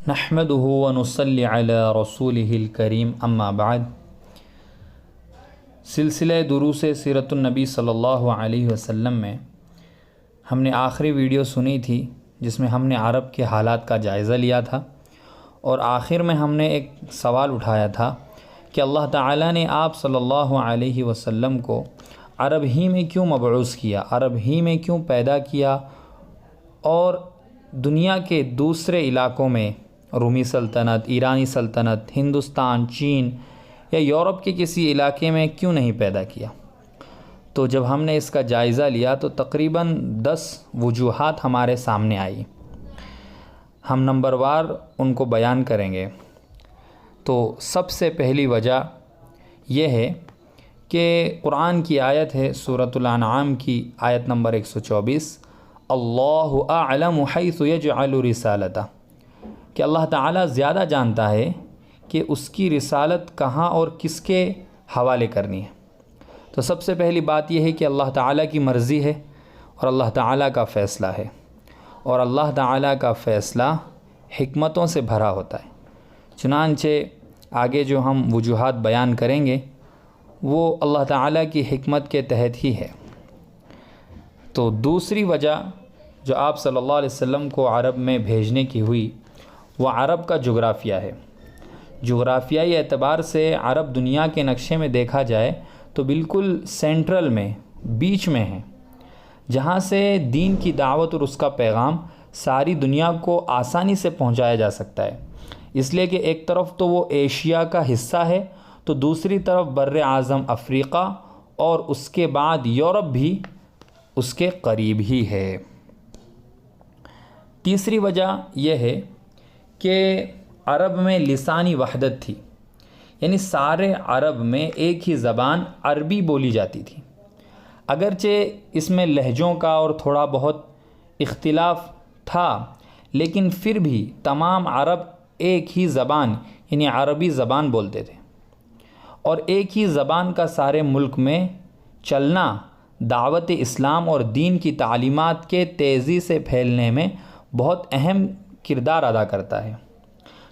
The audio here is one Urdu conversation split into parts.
نحمده ونصلی علی رسولہ الکریم اما بعد۔ سلسلہ دروس سیرت النبی صلی اللہ علیہ وسلم میں ہم نے آخری ویڈیو سنی تھی جس میں ہم نے عرب کے حالات کا جائزہ لیا تھا، اور آخر میں ہم نے ایک سوال اٹھایا تھا کہ اللہ تعالیٰ نے آپ صلی اللہ علیہ وسلم کو عرب ہی میں کیوں مبعوث کیا، عرب ہی میں کیوں پیدا کیا، اور دنیا کے دوسرے علاقوں میں رومی سلطنت، ایرانی سلطنت، ہندوستان، چین یا یورپ کے کسی علاقے میں کیوں نہیں پیدا کیا۔ تو جب ہم نے اس کا جائزہ لیا تو تقریباً 10 وجوہات ہمارے سامنے آئی۔ ہم نمبر وار ان کو بیان کریں گے۔ تو سب سے پہلی وجہ یہ ہے کہ قرآن کی آیت ہے سورۃ الانعام کی آیت نمبر 124، اللہ اعلم حیث یجعل رسالتہ، کہ اللہ تعالیٰ زیادہ جانتا ہے کہ اس کی رسالت کہاں اور کس کے حوالے کرنی ہے۔ تو سب سے پہلی بات یہ ہے کہ اللہ تعالیٰ کی مرضی ہے اور اللہ تعالیٰ کا فیصلہ ہے، اور اللہ تعالیٰ کا فیصلہ حکمتوں سے بھرا ہوتا ہے۔ چنانچہ آگے جو ہم وجوہات بیان کریں گے وہ اللہ تعالیٰ کی حکمت کے تحت ہی ہے۔ تو دوسری وجہ جو آپ صلی اللہ علیہ وسلم کو عرب میں بھیجنے کی ہوئی وہ عرب کا جغرافیہ ہے۔ جغرافیائی اعتبار سے عرب دنیا کے نقشے میں دیکھا جائے تو بالکل سینٹرل میں، بیچ میں ہے، جہاں سے دین کی دعوت اور اس کا پیغام ساری دنیا کو آسانی سے پہنچایا جا سکتا ہے، اس لیے کہ ایک طرف تو وہ ایشیا کا حصہ ہے تو دوسری طرف بر اعظم افریقہ اور اس کے بعد یورپ بھی اس کے قریب ہی ہے۔ تیسری وجہ یہ ہے کہ عرب میں لسانی وحدت تھی، یعنی سارے عرب میں ایک ہی زبان عربی بولی جاتی تھی، اگرچہ اس میں لہجوں کا اور تھوڑا بہت اختلاف تھا، لیکن پھر بھی تمام عرب ایک ہی زبان یعنی عربی زبان بولتے تھے، اور ایک ہی زبان کا سارے ملک میں چلنا دعوت اسلام اور دین کی تعلیمات کے تیزی سے پھیلنے میں بہت اہم کردار ادا کرتا ہے۔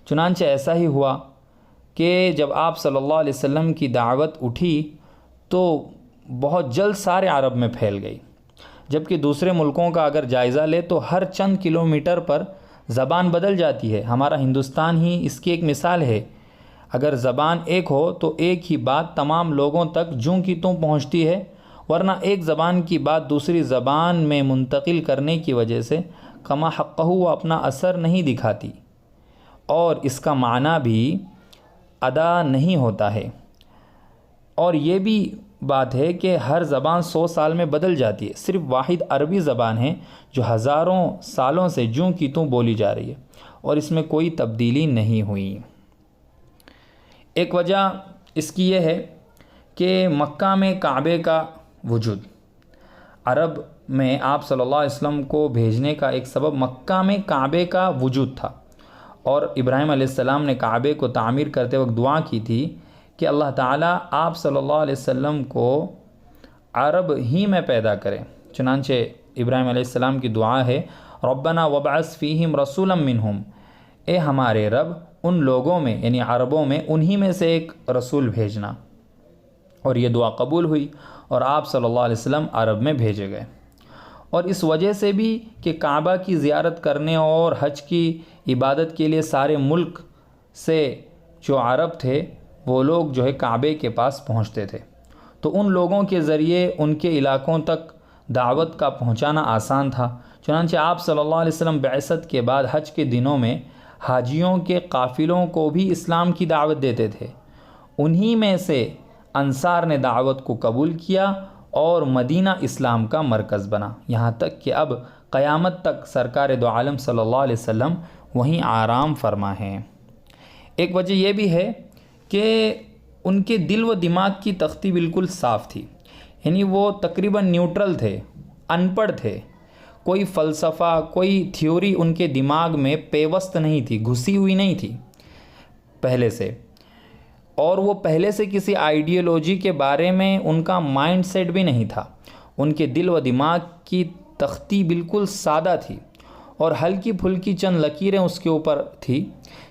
چنانچہ ایسا ہی ہوا کہ جب آپ صلی اللہ علیہ وسلم کی دعوت اٹھی تو بہت جلد سارے عرب میں پھیل گئی، جبکہ دوسرے ملکوں کا اگر جائزہ لے تو ہر چند کلومیٹر پر زبان بدل جاتی ہے۔ ہمارا ہندوستان ہی اس کی ایک مثال ہے، اگر زبان ایک ہو تو ایک ہی بات تمام لوگوں تک جوں کی توں پہنچتی ہے، ورنہ ایک زبان کی بات دوسری زبان میں منتقل کرنے کی وجہ سے کما حقہ وہ اپنا اثر نہیں دکھاتی اور اس کا معنی بھی ادا نہیں ہوتا ہے۔ اور یہ بھی بات ہے کہ ہر زبان 100 سال میں بدل جاتی ہے، صرف واحد عربی زبان ہے جو ہزاروں سالوں سے جوں کی توں بولی جا رہی ہے اور اس میں کوئی تبدیلی نہیں ہوئی۔ ایک وجہ اس کی یہ ہے کہ مکہ میں کعبے کا وجود، عرب میں آپ صلی اللہ علیہ وسلم کو بھیجنے کا ایک سبب مکہ میں کعبے کا وجود تھا، اور ابراہیم علیہ السلام نے کعبے کو تعمیر کرتے وقت دعا کی تھی کہ اللہ تعالیٰ آپ صلی اللہ علیہ وسلم کو عرب ہی میں پیدا کرے۔ چنانچہ ابراہیم علیہ السلام کی دعا ہے، ربنا وابعث فیہم رسولا منہم، اے ہمارے رب ان لوگوں میں یعنی عربوں میں انہی میں سے ایک رسول بھیجنا، اور یہ دعا قبول ہوئی اور آپ صلی اللہ علیہ وسلم عرب میں بھیجے گئے۔ اور اس وجہ سے بھی کہ کعبہ کی زیارت کرنے اور حج کی عبادت کے لیے سارے ملک سے جو عرب تھے وہ لوگ جو ہے کعبے کے پاس پہنچتے تھے، تو ان لوگوں کے ذریعے ان کے علاقوں تک دعوت کا پہنچانا آسان تھا۔ چنانچہ آپ صلی اللہ علیہ وسلم بعثت کے بعد حج کے دنوں میں حاجیوں کے قافلوں کو بھی اسلام کی دعوت دیتے تھے، انہی میں سے انصار نے دعوت کو قبول کیا اور مدینہ اسلام کا مرکز بنا، یہاں تک کہ اب قیامت تک سرکار دو عالم صلی اللہ علیہ وسلم وہیں آرام فرما ہیں۔ ایک وجہ یہ بھی ہے کہ ان کے دل و دماغ کی تختی بالکل صاف تھی، یعنی وہ تقریباً نیوٹرل تھے، ان پڑھ تھے، کوئی فلسفہ، کوئی تھیوری ان کے دماغ میں پیوست نہیں تھی، گھسی ہوئی نہیں تھی پہلے سے، اور وہ پہلے سے کسی آئیڈیالوجی کے بارے میں ان کا مائنڈ سیٹ بھی نہیں تھا۔ ان کے دل و دماغ کی تختی بالکل سادہ تھی، اور ہلکی پھلکی چند لکیریں اس کے اوپر تھی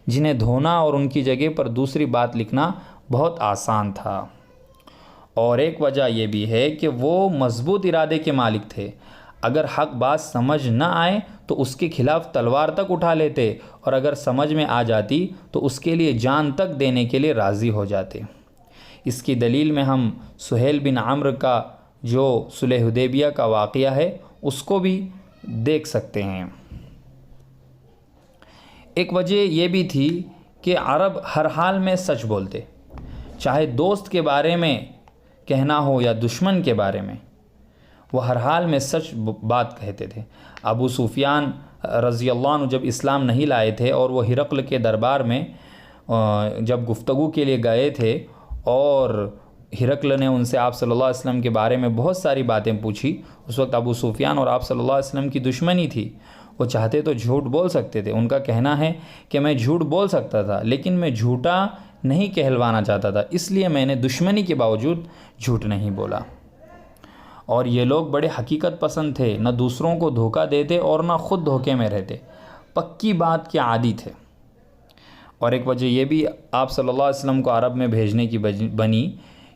جنہیں دھونا اور ان کی جگہ پر دوسری بات لکھنا بہت آسان تھا۔ اور ایک وجہ یہ بھی ہے کہ وہ مضبوط ارادے کے مالک تھے۔ اگر حق بات سمجھ نہ آئے تو اس کے خلاف تلوار تک اٹھا لیتے، اور اگر سمجھ میں آ جاتی تو اس کے لیے جان تک دینے کے لیے راضی ہو جاتے۔ اس کی دلیل میں ہم سہیل بن عمرو کا جو صلح حدیبیہ کا واقعہ ہے اس کو بھی دیکھ سکتے ہیں۔ ایک وجہ یہ بھی تھی کہ عرب ہر حال میں سچ بولتے، چاہے دوست کے بارے میں کہنا ہو یا دشمن کے بارے میں، وہ ہر حال میں سچ بات کہتے تھے۔ ابو سفیان رضی اللہ عنہ جب اسلام نہیں لائے تھے اور وہ ہرقل کے دربار میں جب گفتگو کے لیے گئے تھے اور ہرقل نے ان سے آپ صلی اللہ علیہ وسلم کے بارے میں بہت ساری باتیں پوچھی، اس وقت ابو سفیان اور آپ صلی اللہ علیہ وسلم کی دشمنی تھی۔ وہ چاہتے تو جھوٹ بول سکتے تھے، ان کا کہنا ہے کہ میں جھوٹ بول سکتا تھا لیکن میں جھوٹا نہیں کہلوانا چاہتا تھا، اس لیے میں نے دشمنی کے باوجود جھوٹ نہیں بولا۔ اور یہ لوگ بڑے حقیقت پسند تھے، نہ دوسروں کو دھوکہ دیتے اور نہ خود دھوکے میں رہتے، پکی بات کے عادی تھے۔ اور ایک وجہ یہ بھی آپ صلی اللہ علیہ وسلم کو عرب میں بھیجنے کی بنی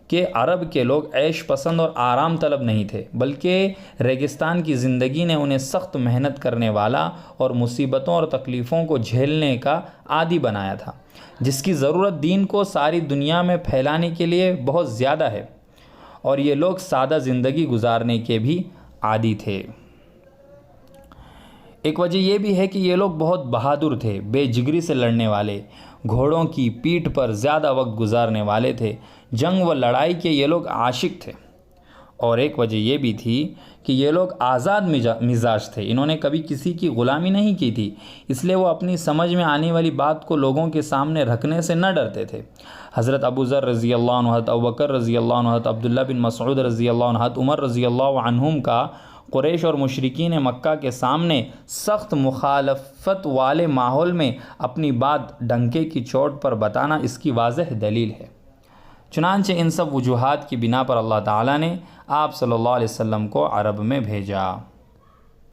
کہ عرب کے لوگ عیش پسند اور آرام طلب نہیں تھے، بلکہ ریگستان کی زندگی نے انہیں سخت محنت کرنے والا اور مصیبتوں اور تکلیفوں کو جھیلنے کا عادی بنایا تھا، جس کی ضرورت دین کو ساری دنیا میں پھیلانے کے لیے بہت زیادہ ہے، اور یہ لوگ سادہ زندگی گزارنے کے بھی عادی تھے۔ ایک وجہ یہ بھی ہے کہ یہ لوگ بہت بہادر تھے، بے جگری سے لڑنے والے، گھوڑوں کی پیٹھ پر زیادہ وقت گزارنے والے تھے، جنگ و لڑائی کے یہ لوگ عاشق تھے۔ اور ایک وجہ یہ بھی تھی کہ یہ لوگ آزاد مزاج تھے، انہوں نے کبھی کسی کی غلامی نہیں کی تھی، اس لیے وہ اپنی سمجھ میں آنے والی بات کو لوگوں کے سامنے رکھنے سے نہ ڈرتے تھے۔ حضرت ابو ذر رضی اللہ عنہ، حضرت ابوبکر رضی اللہ عنہ، حضرت عبداللہ بن مسعود رضی اللہ عنہ، حضرت عمر رضی اللہ عنہم کا قریش اور مشرکین مکہ کے سامنے سخت مخالفت والے ماحول میں اپنی بات ڈنکے کی چوٹ پر بتانا اس کی واضح دلیل ہے۔ چنانچہ ان سب وجوہات کی بنا پر اللہ تعالیٰ نے آپ صلی اللہ علیہ وسلم کو عرب میں بھیجا۔